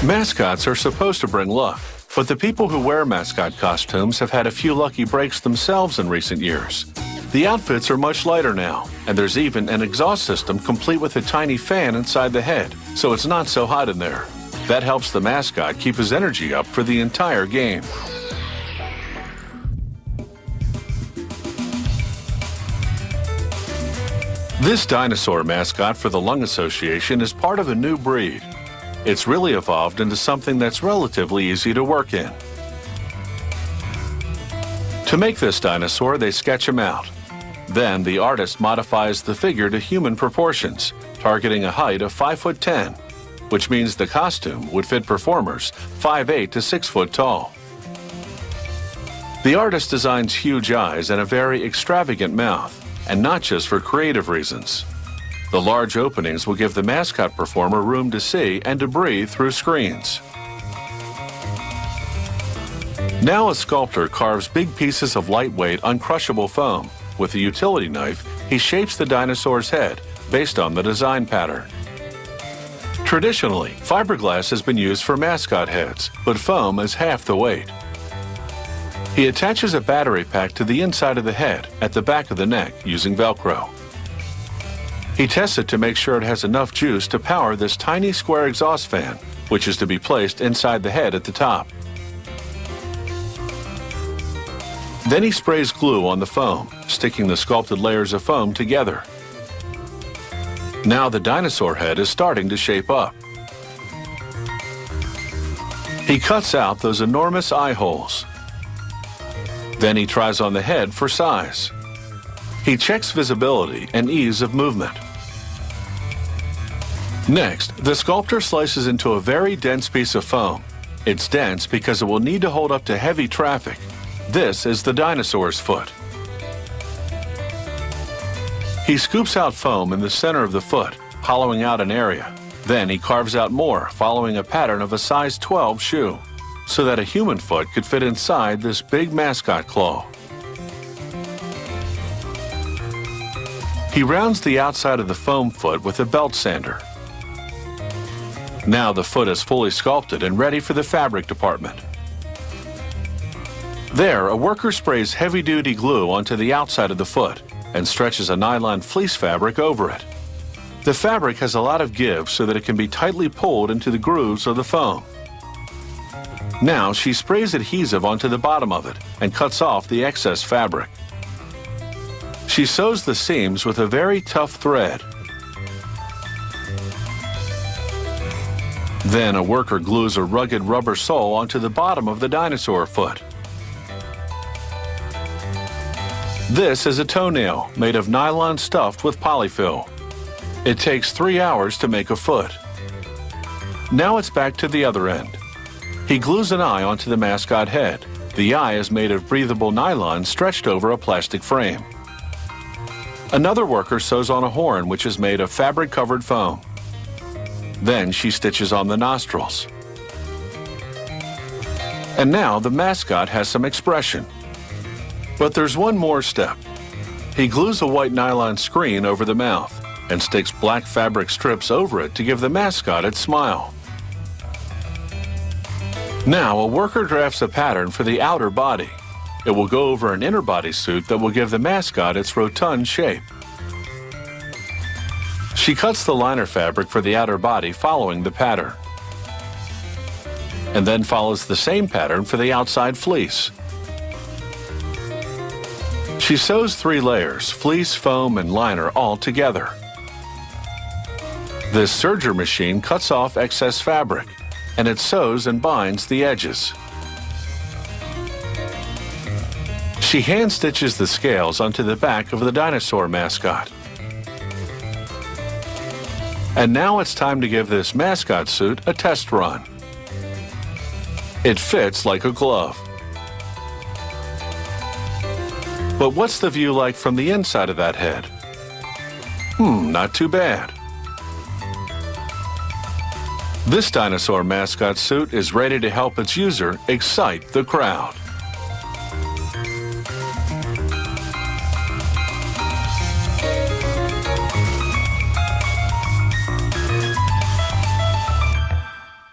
Mascots are supposed to bring luck, but the people who wear mascot costumes have had a few lucky breaks themselves in recent years. The outfits are much lighter now, and there's even an exhaust system complete with a tiny fan inside the head, so it's not so hot in there. That helps the mascot keep his energy up for the entire game. This dinosaur mascot for the Lung Association is part of a new breed. It's really evolved into something that's relatively easy to work in. To make this dinosaur, they sketch him out. Then the artist modifies the figure to human proportions, targeting a height of 5'10", which means the costume would fit performers 5'8" to 6 foot tall. The artist designs huge eyes and a very extravagant mouth, and not just for creative reasons. The large openings will give the mascot performer room to see and to breathe through screens. Now a sculptor carves big pieces of lightweight, uncrushable foam. With a utility knife, he shapes the dinosaur's head based on the design pattern. Traditionally, fiberglass has been used for mascot heads, but foam is half the weight. He attaches a battery pack to the inside of the head at the back of the neck using Velcro. He tests it to make sure it has enough juice to power this tiny square exhaust fan, which is to be placed inside the head at the top. Then he sprays glue on the foam, sticking the sculpted layers of foam together. Now the dinosaur head is starting to shape up. He cuts out those enormous eye holes. Then he tries on the head for size. He checks visibility and ease of movement. Next, the sculptor slices into a very dense piece of foam. It's dense because it will need to hold up to heavy traffic. This is the dinosaur's foot. He scoops out foam in the center of the foot, hollowing out an area. Then he carves out more, following a pattern of a size 12 shoe, so that a human foot could fit inside this big mascot claw. He rounds the outside of the foam foot with a belt sander. Now the foot is fully sculpted and ready for the fabric department. There, a worker sprays heavy-duty glue onto the outside of the foot and stretches a nylon fleece fabric over it. The fabric has a lot of give so that it can be tightly pulled into the grooves of the foam. Now she sprays adhesive onto the bottom of it and cuts off the excess fabric. She sews the seams with a very tough thread. Then a worker glues a rugged rubber sole onto the bottom of the dinosaur foot. This is a toenail made of nylon stuffed with polyfill. It takes 3 hours to make a foot. Now it's back to the other end. He glues an eye onto the mascot head. The eye is made of breathable nylon stretched over a plastic frame. Another worker sews on a horn which is made of fabric-covered foam. Then she stitches on the nostrils. And now the mascot has some expression. But there's one more step. He glues a white nylon screen over the mouth and sticks black fabric strips over it to give the mascot its smile. Now a worker drafts a pattern for the outer body. It will go over an inner body suit that will give the mascot its rotund shape. She cuts the liner fabric for the outer body following the pattern, and then follows the same pattern for the outside fleece. She sews 3 layers, fleece, foam, and liner all together. This serger machine cuts off excess fabric, and it sews and binds the edges. She hand stitches the scales onto the back of the dinosaur mascot. And now it's time to give this mascot suit a test run. It fits like a glove. But what's the view like from the inside of that head? Not too bad. This dinosaur mascot suit is ready to help its user excite the crowd.